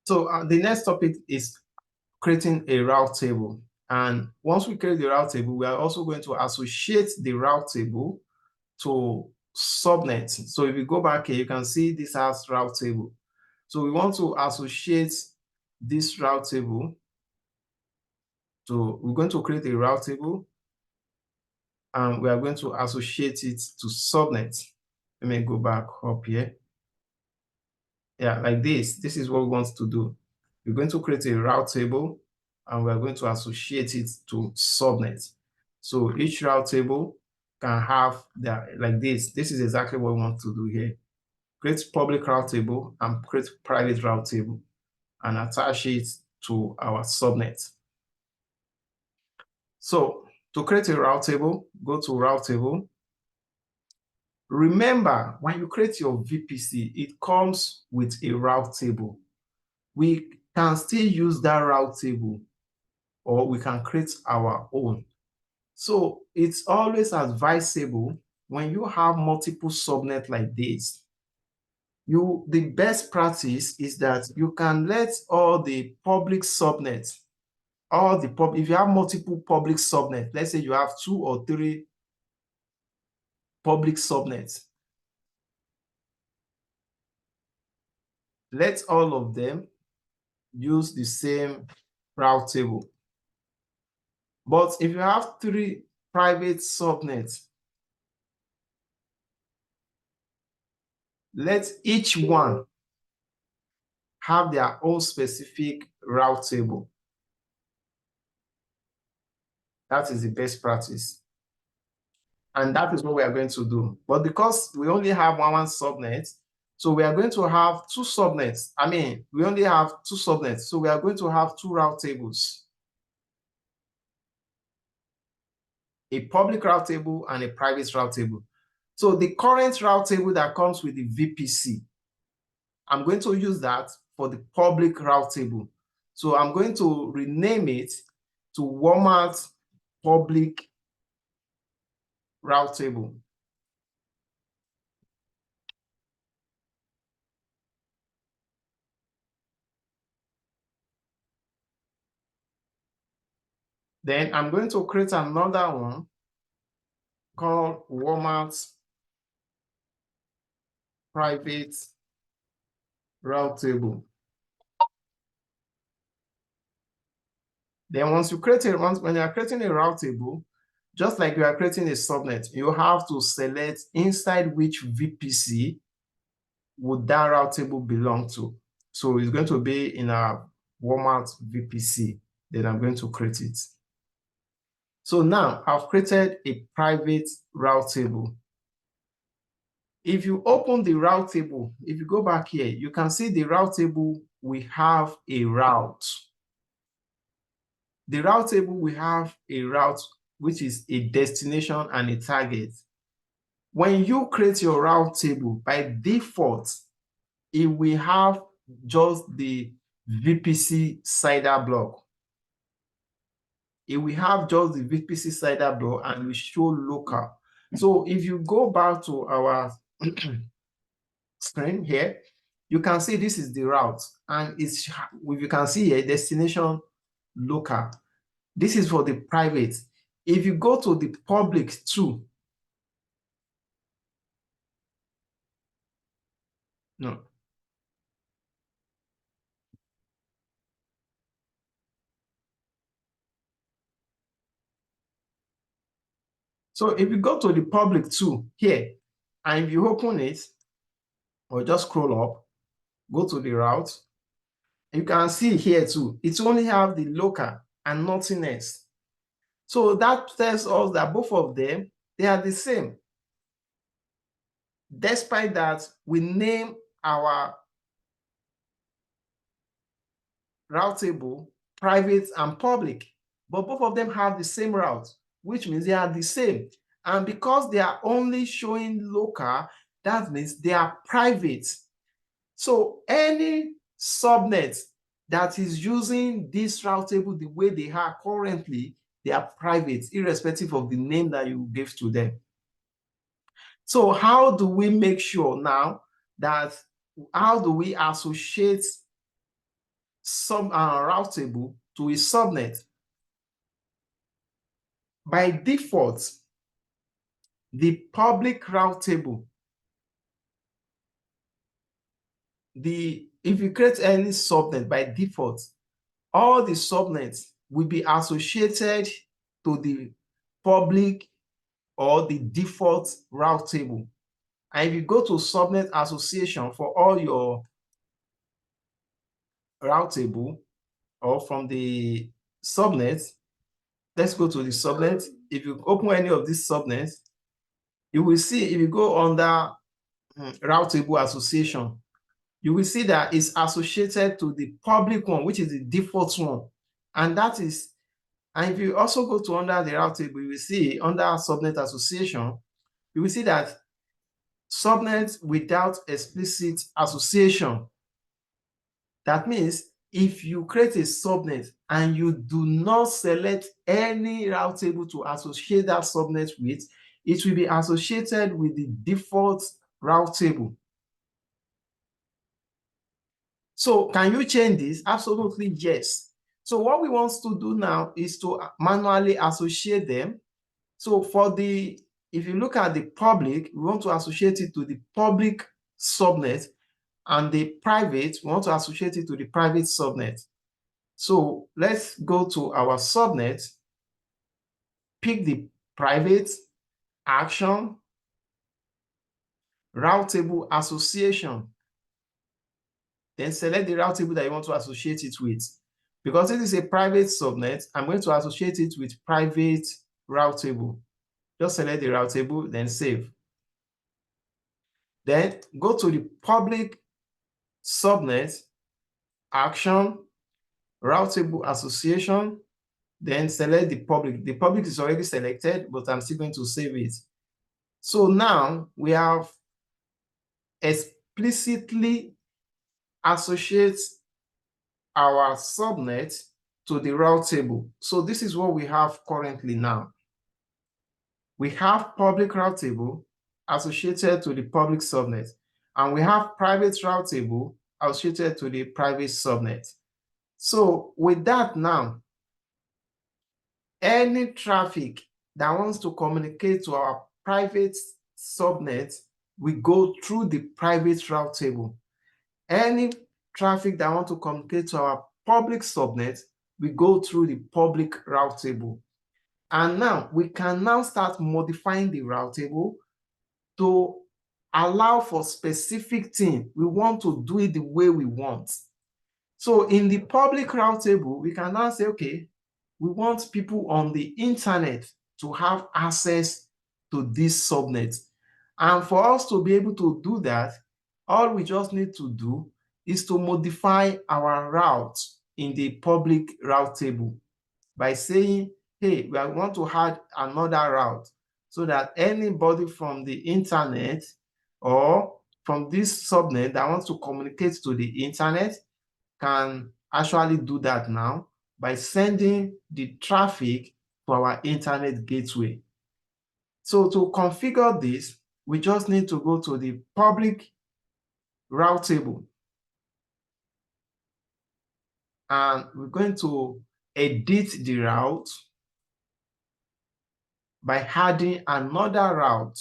So the next topic is creating a route table. And once we create the route table, we are also going to associate the route table to subnet. So if you go back here, you can see this has route table. So we want to associate this route table. So we're going to create a route table and we are going to associate it to subnet. Let me go back up here. Yeah, like this. This is what we want to do. We're going to create a route table and we're going to associate it to subnet. So each route table can have that like this. This is exactly what we want to do here. Create public route table and create private route table and attach it to our subnet. So to create a route table, go to route table. Remember, when you create your VPC, it comes with a route table. We can still use that route table or we can create our own. So it's always advisable when you have multiple subnets like this, the best practice is that you can let all the public subnets, if you have multiple public subnets, let's say you have 2 or 3 public subnets, let all of them use the same route table. But if you have 3 private subnets, let each one have their own specific route table. That is the best practice. And that is what we are going to do. But because we only have one subnet, so we are going to have 2 subnets. I mean, we only have 2 subnets. So we are going to have 2 route tables. A public route table and a private route table. So the current route table that comes with the VPC, I'm going to use that for the public route table. So I'm going to rename it to Walmart public route table. Then I'm going to create another one called Walmart private route table. Then once you create when you are creating a route table, just like you are creating a subnet, you have to select inside which VPC would that route table belong to. So it's going to be in our Walmart VPC. Then I'm going to create it. So now I've created a private route table. If you open the route table, if you go back here, you can see the route table, we have a route. The route table, we have a route, which is a destination and a target. When you create your route table, by default, it will have just the VPC CIDR block. It will have just the VPC CIDR block and will show local. So if you go back to our screen here, you can see this is the route, and it's, if you can see here, destination local. This is for the private. If you go to the public too, no. So if you go to the public too here, and if you open it, or just scroll up, go to the route, you can see here too, it only have the local and nothing else. So that tells us that both of them, they are the same. Despite that, we name our route table private and public, but both of them have the same route, which means they are the same. And because they are only showing local, that means they are private. So any subnet that is using this route table the way they are currently, they are private, irrespective of the name that you give to them. So how do we make sure now that, how do we associate route table to a subnet. By default, the public route table, if you create any subnet by default, all the subnets will be associated to the public or the default route table. And if you go to subnet association for all your route table or from the subnet, let's go to the subnet. If you open any of these subnets, you will see, if you go under route table association, you will see that it's associated to the public one, which is the default one. And that is, and if you also go to under the route table, you will see under subnet association, you will see that subnet without explicit association. That means if you create a subnet and you do not select any route table to associate that subnet with, it will be associated with the default route table. So can you change this? Absolutely yes. So what we want to do now is to manually associate them. So if you look at the public, we want to associate it to the public subnet, and the private, we want to associate it to the private subnet. So let's go to our subnet, pick the private, action, route table association, then select the route table that you want to associate it with. Because it is a private subnet, I'm going to associate it with private route table. Just select the route table, then save. Then go to the public subnet, action, route table association, then select the public. The public is already selected, but I'm still going to save it. So now we have explicitly associate our subnet to the route table. So this is what we have currently now. We have public route table associated to the public subnet, and we have private route table associated to the private subnet. So with that now, any traffic that wants to communicate to our private subnet, we go through the private route table. Any traffic that wants to communicate to our public subnet, we go through the public route table. And now we can now start modifying the route table to allow for specific things. We want to do it the way we want. So in the public route table, we can now say, okay, we want people on the internet to have access to this subnet. And for us to be able to do that, all we just need to do is to modify our route in the public route table by saying, hey, we want to add another route so that anybody from the internet or from this subnet that wants to communicate to the internet can actually do that now by sending the traffic to our internet gateway. So to configure this, we just need to go to the public route table. And we're going to edit the route by adding another route.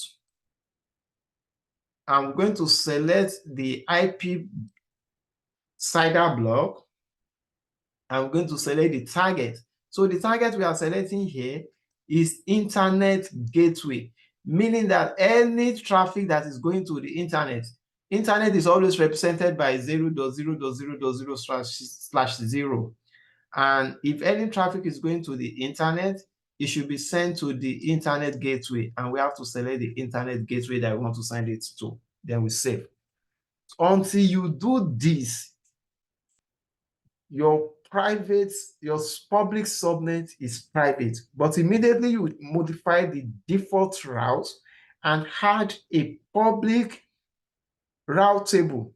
I'm going to select the IP CIDR block. I'm going to select the target. So the target we are selecting here is internet gateway, meaning that any traffic that is going to the internet is always represented by 0.0.0.0/0. And if any traffic is going to the internet, it should be sent to the internet gateway. And we have to select the internet gateway that we want to send it to. Then we save. Until you do this, your public subnet is private, but immediately you modify the default route and add a public route table.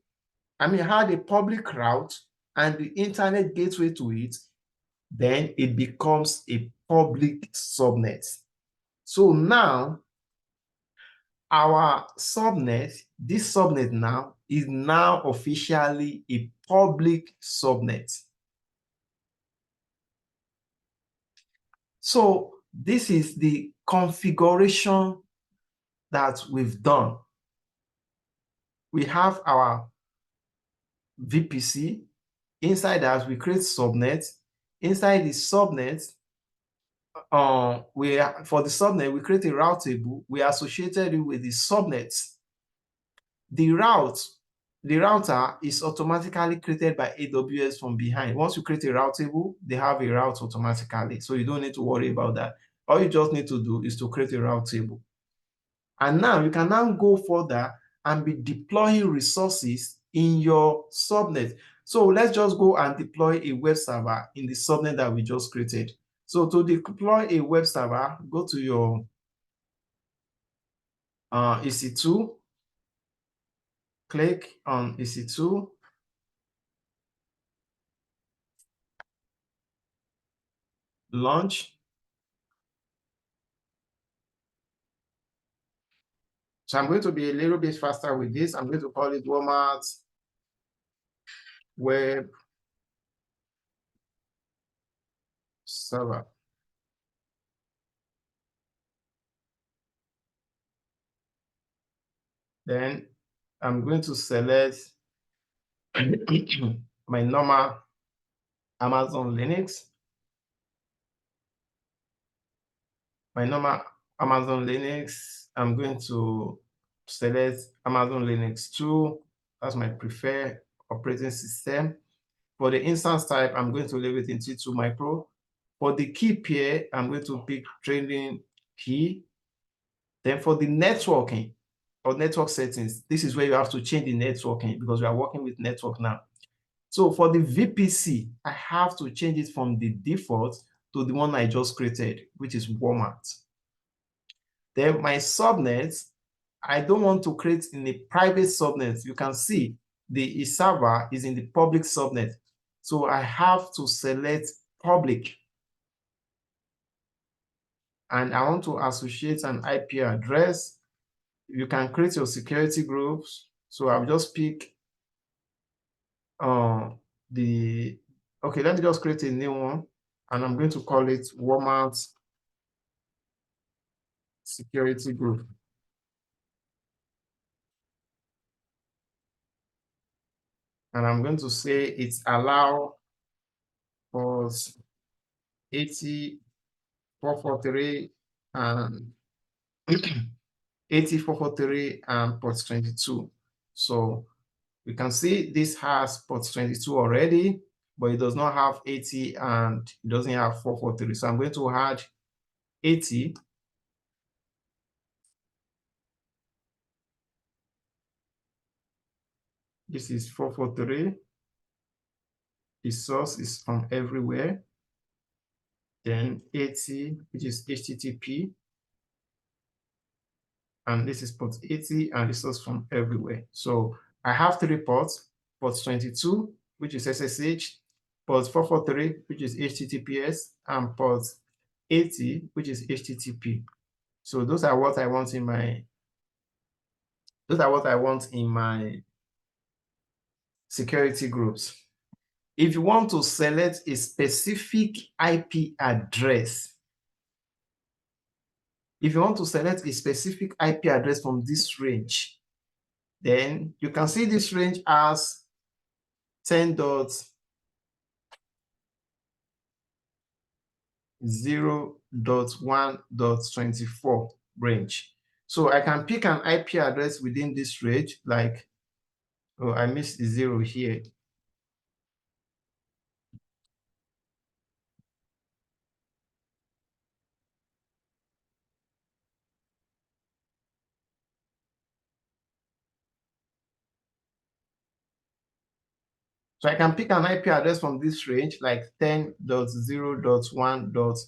Add a public route and the internet gateway to it, then it becomes a public subnet. So now our subnet, this subnet now is now officially a public subnet. So this is the configuration that we've done. We have our VPC. Inside that, we create subnet. Inside the subnet, for the subnet, we create a route table. We associated it with the subnet. The router is automatically created by AWS from behind. Once you create a route table, they have a route automatically. So you don't need to worry about that. All you just need to do is to create a route table. And now you can now go further and be deploying resources in your subnet. So let's just go and deploy a web server in the subnet that we just created. So to deploy a web server, go to your EC2, click on EC2, launch. So I'm going to be a little bit faster with this. I'm going to call it Walmart Web Server. Then I'm going to select my normal Amazon Linux. My normal Amazon Linux, I'm going to select Amazon Linux 2. That's my preferred operating system. For the instance type, I'm going to leave it in T2 Micro. For the key pair, I'm going to pick trading key. Then for the networking or network settings, this is where you have to change the networking because we are working with network now. So for the VPC, I have to change it from the default to the one I just created, which is Walmart. Then my subnet, I don't want to create in a private subnet. You can see the server is in the public subnet. So I have to select public. And I want to associate an IP address. You can create your security groups. So I'll just pick okay, let me just create a new one. And I'm going to call it Walmart Security Group. And I'm going to say it's allow for 80 443 and 8443 and port 22. So we can see this has port 22 already, but it does not have 80 and it doesn't have 443. So I'm going to add 80. This is 443. The source is from everywhere. Then 80, which is HTTP. And this is port 80 and the source from everywhere. So I have 3 ports, port 22, which is SSH, port 443, which is HTTPS, and port 80, which is HTTP. So those are what I want in my security groups. If you want to select a specific IP address, from this range, then you can see this range as 10.0.1.24 range. So I can pick an IP address within this range, like, oh, I missed the 0 here. So I can pick an IP address from this range, like 10.0.1.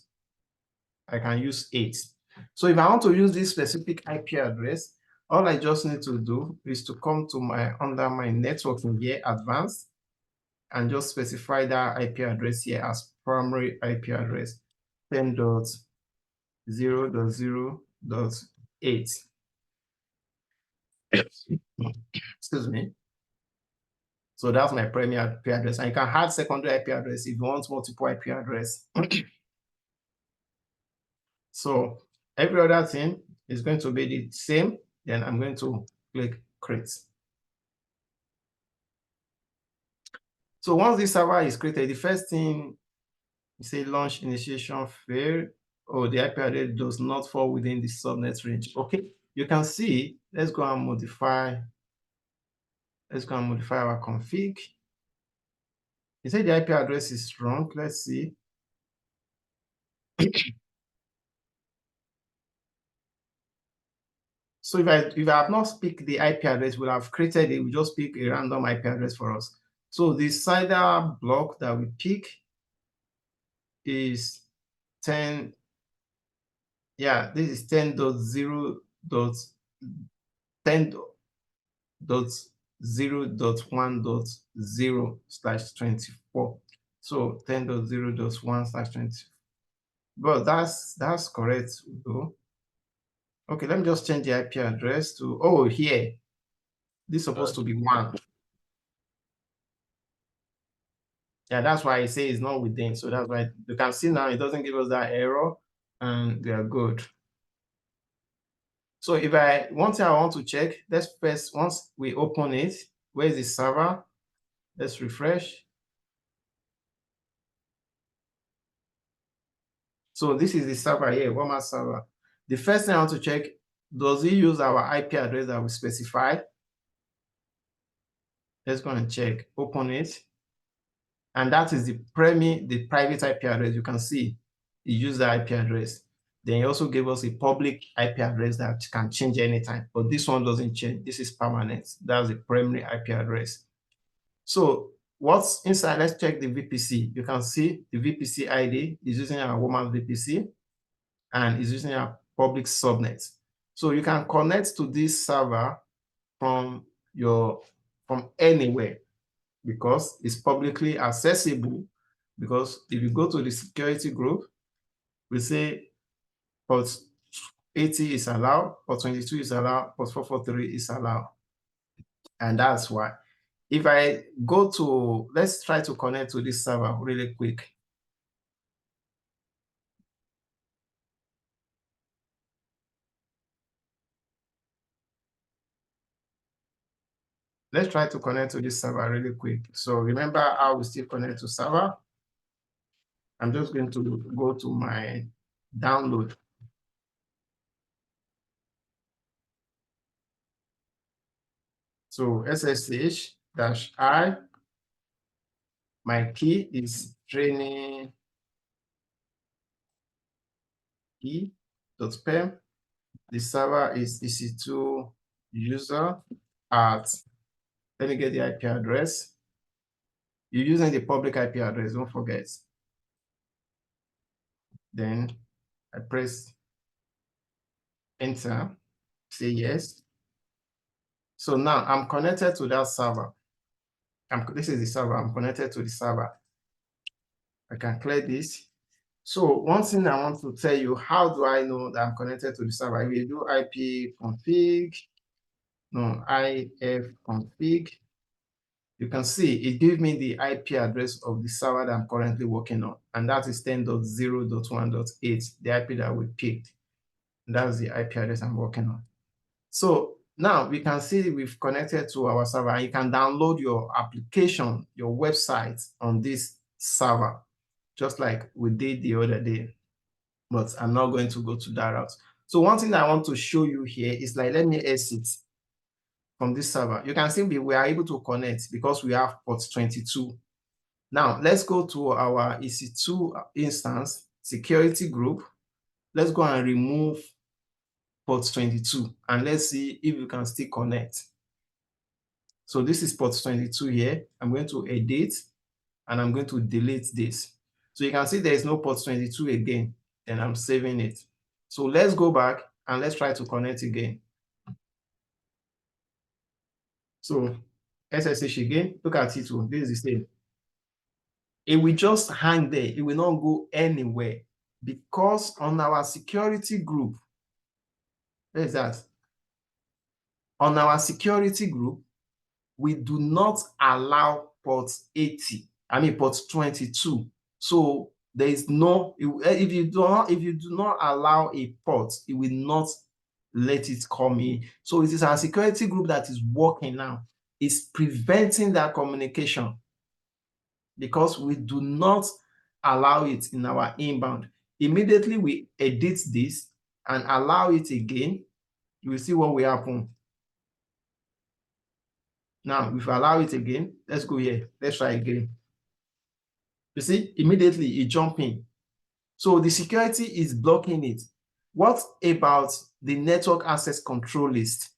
I can use 8. So if I want to use this specific IP address, all I just need to do is to come to under my networking here, advanced, and just specify that IP address here as primary IP address, 10.0.0.8. Excuse me. So that's my primary IP address. And you can add secondary IP address if you want multiple IP address. So every other thing is going to be the same. Then I'm going to click create. So once this server is created, the first thing you say launch initiation failed. Oh, the IP address does not fall within the subnet range. Okay, you can see, let's go and modify. Let's go and modify our config. You say the IP address is wrong. Let's see. So if I have not picked the IP address, we'll have created it. We just pick a random IP address for us. So the CIDR block that we pick is 10. Yeah, this is 10.0.10.0.1.0/24. So 10.0.1/20. But that's correct though. Okay, let me just change the IP address to, oh, here. This is supposed to be 1. Yeah, that's why I say it's not within. So that's why you can see now it doesn't give us that error and we are good. So if one thing I want to check, let's first, once we open it, where is the server? Let's refresh. So this is the server here, Walmart server. The first thing I want to check, does it use our IP address that we specified? Let's go and check, open it. And that is the private IP address. You can see it used the IP address. Then he also gave us a public IP address that can change anytime, but this one doesn't change. This is permanent. That's the primary IP address. So what's inside? Let's check the VPC. You can see the VPC ID is using our Walmart VPC and is using our public subnet. So you can connect to this server from anywhere because it's publicly accessible. Because if you go to the security group, we say port 80 is allowed, port 22 is allowed, port 443 is allowed. And that's why. If I go to, let's try to connect to this server really quick. Let's try to connect to this server really quick. So remember how we still connect to server? I'm just going to go to my download. So SSH-I, my key is training key.pem. The server is EC2 user at, let me get the IP address. You're using the public IP address, don't forget. Then I press enter, say yes. So now I'm connected to that server. This is the server, I'm connected to the server. I can clear this. So one thing I want to tell you, how do I know that I'm connected to the server? If you do IP config, no, if config, you can see it gives me the IP address of the server that I'm currently working on, and that is 10.0.1.8, the IP that we picked. That's the IP address I'm working on. So now we can see we've connected to our server, and you can download your application, your website on this server, just like we did the other day. But I'm not going to go to that route. So one thing I want to show you here is, like, let me exit from this server. You can see we are able to connect because we have port 22. Now let's go to our EC2 instance security group. Let's go and remove port 22 and let's see if you can still connect. So this is port 22 here. I'm going to edit and I'm going to delete this. So you can see there is no port 22 again, and I'm saving it. So let's go back and let's try to connect again. So SSH again, look at it. This is the same. It will just hang there. It will not go anywhere because on our security group, where is that? On our security group, we do not allow port 80, I mean port 22. So there is no, if you do not allow a port, it will not let it come in. So it is our security group that is working now. It's preventing that communication because we do not allow it in our inbound. Immediately we edit this and allow it again, you will see what will happen. Now, if I allow it again, let's go here. Let's try again. You see, immediately it jump in. So the security is blocking it. What about the network access control list?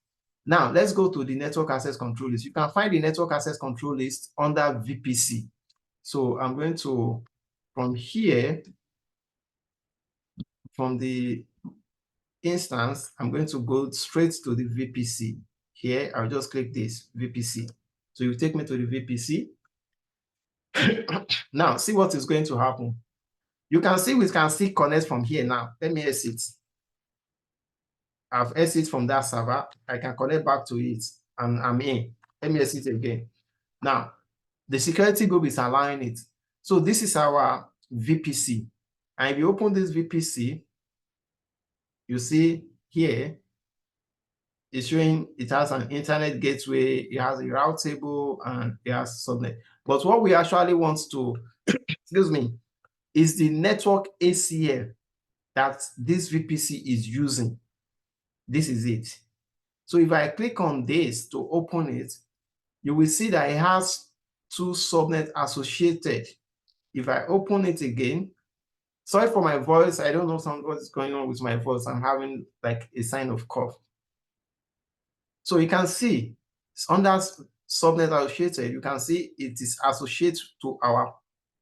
Now, let's go to the network access control list. You can find the network access control list under VPC. So I'm going to, from here, from the instance, I'm going to go straight to the VPC. Here, I'll just click this, VPC. So you take me to the VPC. Now, see what is going to happen. You can see we can still connect from here now. Let me exit. I've exited from that server. I can connect back to it and I'm in. Let me exit again. Now, the security group is allowing it. So this is our VPC. And if you open this VPC, you see here, it's showing it has an internet gateway, it has a route table, and it has subnet. But what we actually want to, excuse me, is the network ACL that this VPC is using. This is it. So if I click on this to open it, you will see that it has two subnets associated. If I open it again, sorry for my voice, I don't know what is going on with my voice. I'm having like a sign of cough. So you can see it's under subnet associated, you can see it is associated to our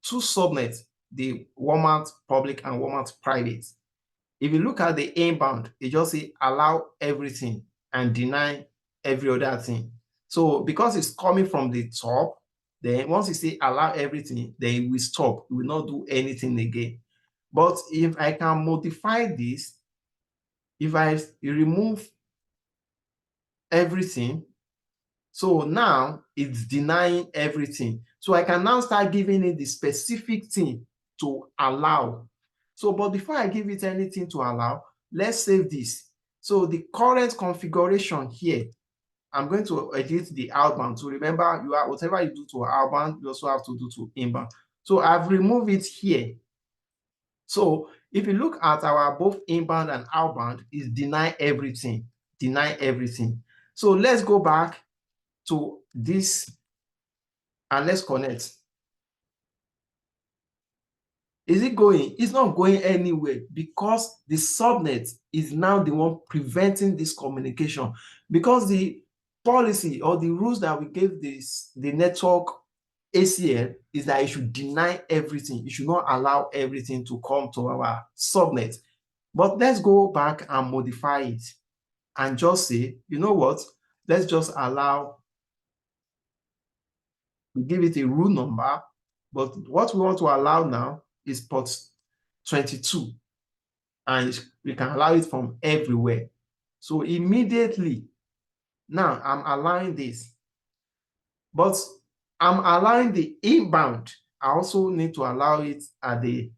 two subnets, the Walmart public and Walmart private. If you look at the inbound, it just say allow everything and deny every other thing. So because it's coming from the top, then once you say allow everything, then it will stop. It will not do anything again. But if I can modify this, if I remove everything, so now it's denying everything. So I can now start giving it the specific thing to allow. So, but before I give it anything to allow, let's save this. So the current configuration here, I'm going to edit the outbound. So remember, you are whatever you do to outbound, you also have to do to inbound. So I've removed it here. So if you look at our both inbound and outbound, is deny everything, deny everything. So let's go back to this and let's connect. Is it going? It's not going anywhere because the subnet is now the one preventing this communication, because the policy or the rules that we gave the network ACL is that it should deny everything. It should not allow everything to come to our subnet. But let's go back and modify it and just say, you know what? Let's just allow, we give it a rule number, but what we want to allow now is port 22, and we can allow it from everywhere. So immediately, now I'm allowing this, but I'm allowing the inbound. I also need to allow it at the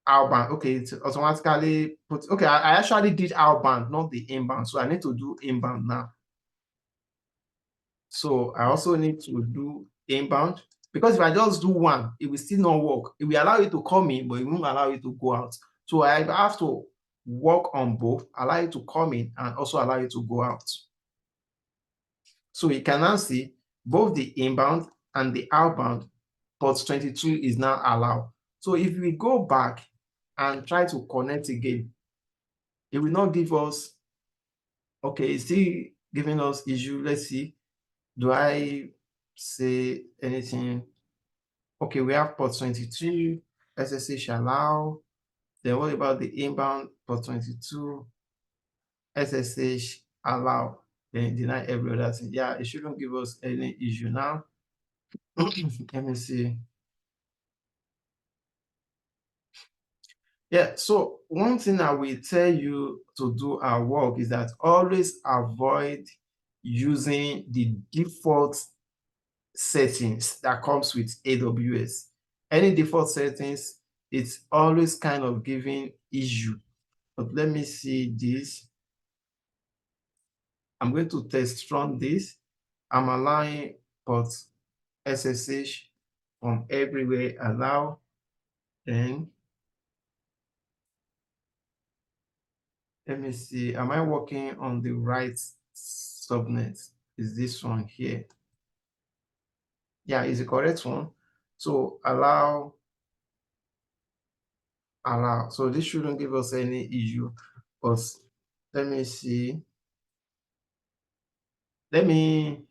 outbound. Okay, it's automatically put, okay, I actually did outbound, not the inbound. So I need to do inbound now. So I also need to do inbound, because if I just do one, it will still not work. It will allow you to come in, but it won't allow you to go out. So I have to work on both, allow you to come in and also allow you to go out. So you can now see both the inbound and the outbound, port 22 is now allowed. So if we go back and try to connect again, it will not give us, okay, it's still giving us issue. Let's see. Do I say anything? Okay, we have port 22, SSH allow. Then what about the inbound port 22, SSH allow, then deny every other thing? Yeah, it shouldn't give us any issue now. Let me see. Yeah, so one thing I will tell you to do at work is that always avoid using the default settings that comes with AWS. Any default settings it's always kind of giving issue. But let me see this. I'm going to test run this. I'm allowing port SSH from everywhere, allow, then let me see, am I working on the right subnet? Is this one here? Yeah, is the correct one. So allow. So this shouldn't give us any issue, but let me see. Let me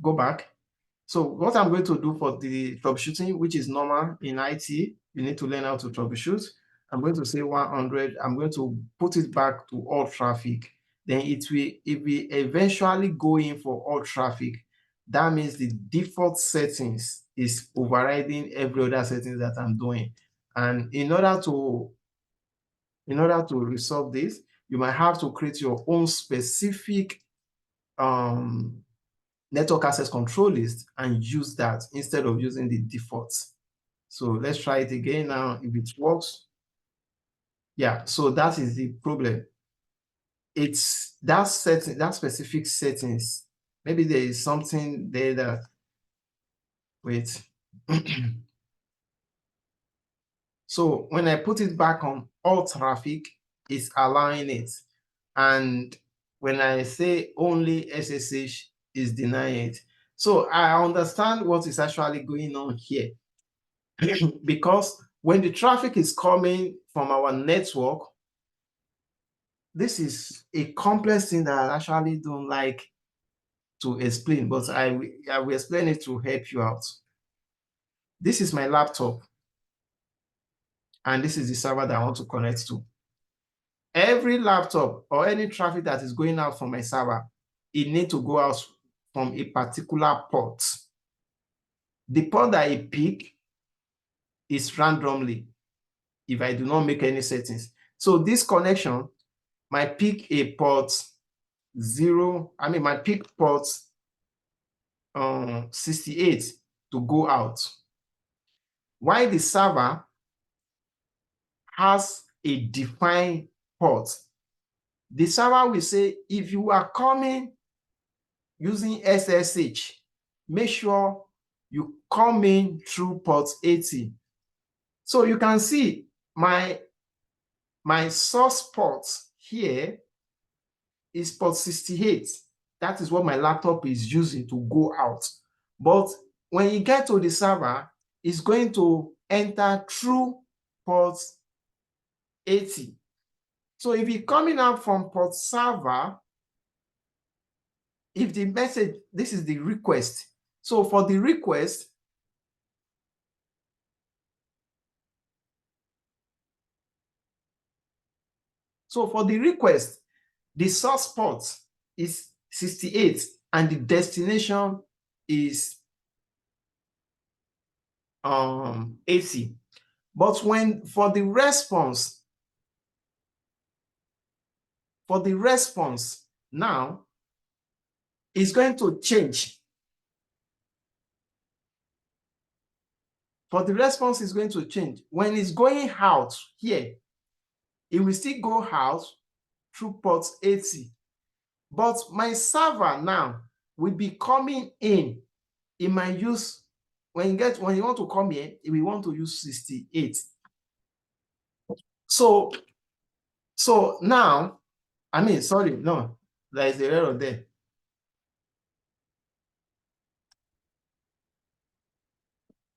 go back. So what I'm going to do for the troubleshooting, which is normal in IT, you need to learn how to troubleshoot. I'm going to say 100. I'm going to put it back to all traffic. Then it will eventually go in for all traffic. That means the default settings is overriding every other settings that I'm doing. And in order to resolve this, you might have to create your own specific network access control list and use that instead of using the default. So let's try it again now. If it works, yeah, so that is the problem. It's that setting, that specific settings. Maybe there is something there that, wait. So when I put it back on all traffic, it's allowing it. And when I say only SSH, is denying it. So I understand what is actually going on here. Because when the traffic is coming from our network, this is a complex thing that I actually don't like to explain, but I will explain it to help you out. This is my laptop, and this is the server that I want to connect to. Every laptop or any traffic that is going out from my server, it needs to go out from a particular port. The port that I pick is randomly if I do not make any settings. So this connection might pick a port might pick port 68 to go out. While the server has a defined port, the server will say, if you are coming using SSH, make sure you come in through port 80. So you can see my source port here is port 68. That is what my laptop is using to go out. But when you get to the server, it's going to enter through port 80. So if you're coming out from port server, if the message, this is the request. So for the request, the source port is 68 and the destination is 80. But when for the response now, it's going to change. For the response is going to change. When it's going out here, it will still go out through port 80. But my server now will be coming in. It might use, when you want to come in, it will want to use 68. So now, sorry, no, there is an error there.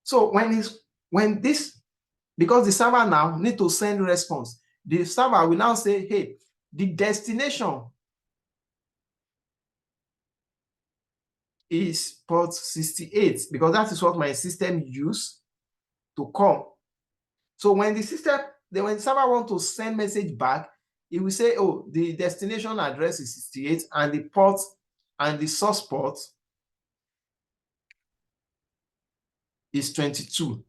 So because the server now need to send response, the server will now say, hey, the destination is port 68 because that is what my system used to come. So when the server want to send message back, it will say, oh, the destination address is 68 and the port and the source port is 22.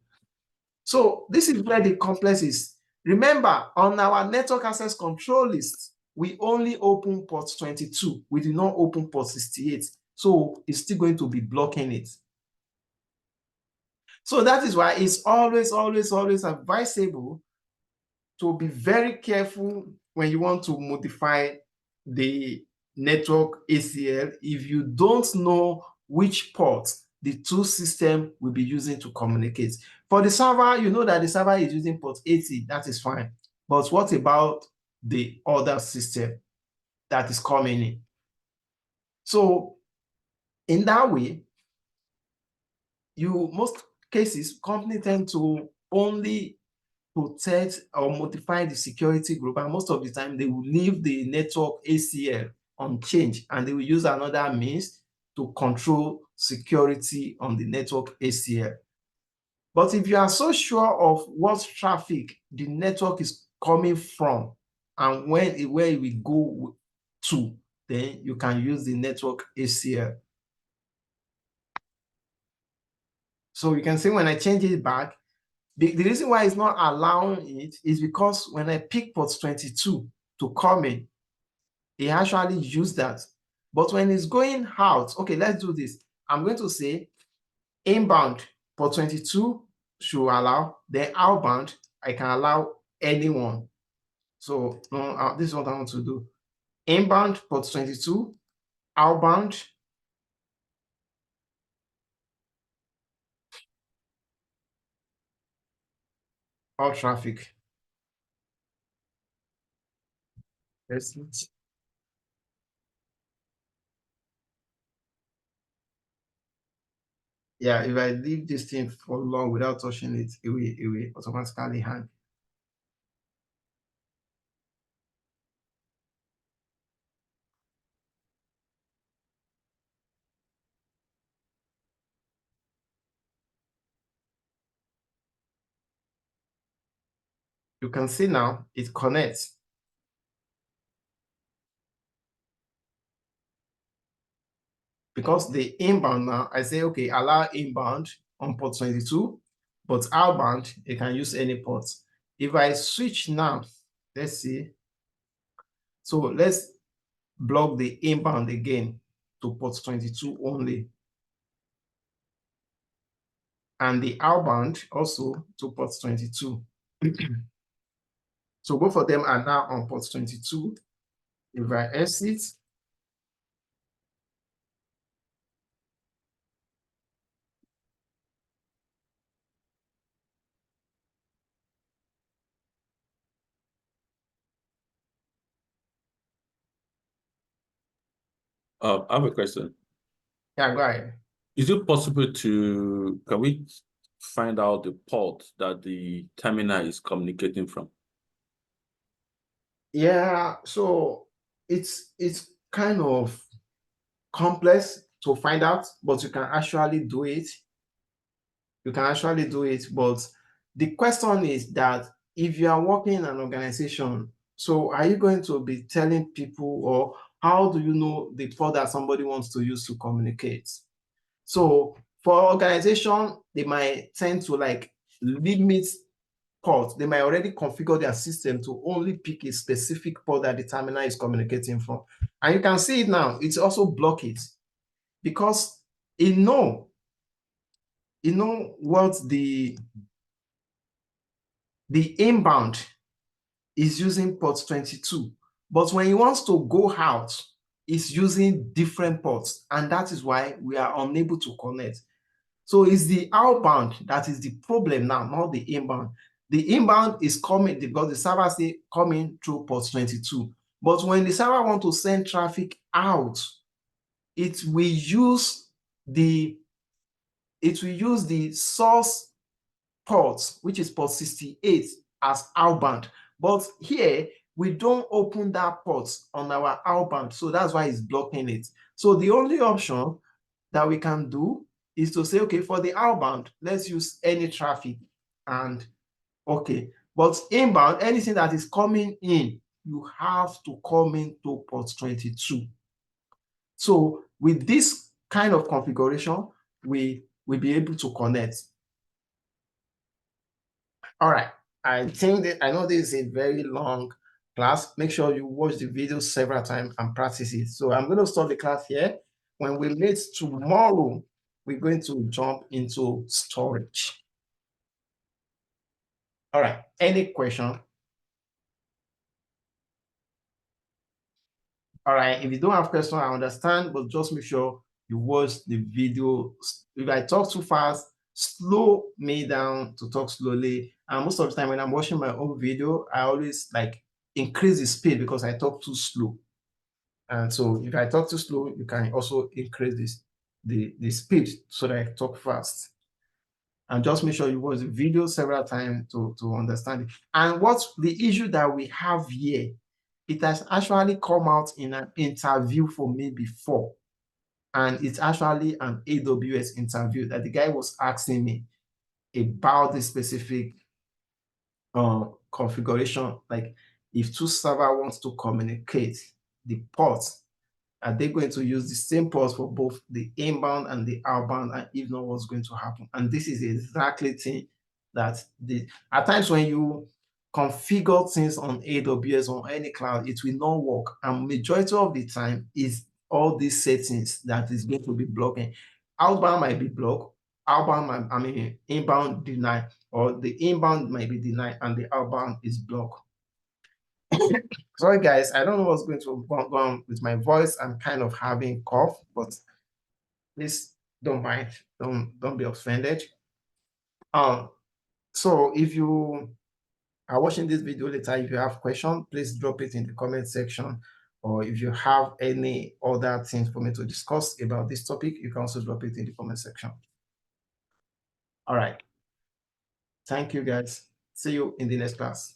So this is where the complex is. Remember, on our network access control list, we only open port 22. We do not open port 68. So it's still going to be blocking it. So that is why it's always, always, always advisable to be very careful when you want to modify the network ACL if you don't know which port the two systems will be using to communicate. For the server, you know that the server is using port 80, that is fine. But what about the other system that is coming in? So in that way, most cases, companies tend to only protect or modify the security group, and most of the time they will leave the network ACL unchanged, and they will use another means to control security on the network ACL. But if you are so sure of what traffic the network is coming from and where it will go to, then you can use the network ACL. So you can see when I change it back, the reason why it's not allowing it is because when I pick port 22 to come in, it actually used that. But when it's going out, okay, let's do this. I'm going to say inbound port 22 should allow, then outbound, I can allow anyone. So this is what I want to do. Inbound port 22, outbound, all traffic. Yes. Yeah, if I leave this thing for long without touching it, it will automatically hang. You can see now it connects. Because the inbound now, I say, okay, allow inbound on port 22, but outbound, you can use any port. If I switch now, let's see. So let's block the inbound again to port 22 only. And the outbound also to port 22. So both of them are now on port 22. If I exit, I have a question. yeah, go ahead. Is it possible can we find out the port that the terminal is communicating from? Yeah, so it's kind of complex to find out, but you can actually do it. You can actually do it, but the question is that if you are working in an organization, so are you going to be telling people, or how do you know the port that somebody wants to use to communicate? So for organization, they might tend to like limit port. They might already configure their system to only pick a specific port that the terminal is communicating from. And you can see it now, it's also block it because it know what the inbound is using port 22, but when he wants to go out, it's using different ports, and that is why we are unable to connect. So it's the outbound that is the problem now, not the inbound. The inbound is coming because the server say coming through port 22. But when the server want to send traffic out, it will use the source port, which is port 68, as outbound. But here, we don't open that port on our outbound, so that's why it's blocking it. So the only option that we can do is to say, okay, for the outbound, let's use any traffic, and okay. But inbound, anything that is coming in, you have to come into port 22. So with this kind of configuration, we will be able to connect. All right. I think that I know this is a very long class. Make sure you watch the video several times and practice it. So I'm going to stop the class here. When we meet tomorrow, we're going to jump into storage. All right, any question? All right, if you don't have question, I understand, but just make sure you watch the video. If I talk too fast, slow me down to talk slowly. And most of the time when I'm watching my own video, I always like increase the speed because I talk too slow. And so if I talk too slow, you can also increase the speed so that I talk fast. And just make sure you watch the video several times to understand it. And what's the issue that we have here? It has actually come out in an interview for me before. And it's actually an AWS interview that the guy was asking me about the specific configuration. Like if two servers wants to communicate, the ports, are they going to use the same ports for both the inbound and the outbound? And if not, what's going to happen? And this is exactly the thing that at times when you configure things on AWS or any cloud, it will not work. And majority of the time is all these settings that is going to be blocking. Outbound might be blocked, inbound denied, or the inbound might be denied and the outbound is blocked. Sorry guys, I don't know what's going to go on with my voice. I'm kind of having cough, but please don't mind, don't be offended. So if you are watching this video later, if you have questions, please drop it in the comment section. Or if you have any other things for me to discuss about this topic, you can also drop it in the comment section. All right. Thank you guys. See you in the next class.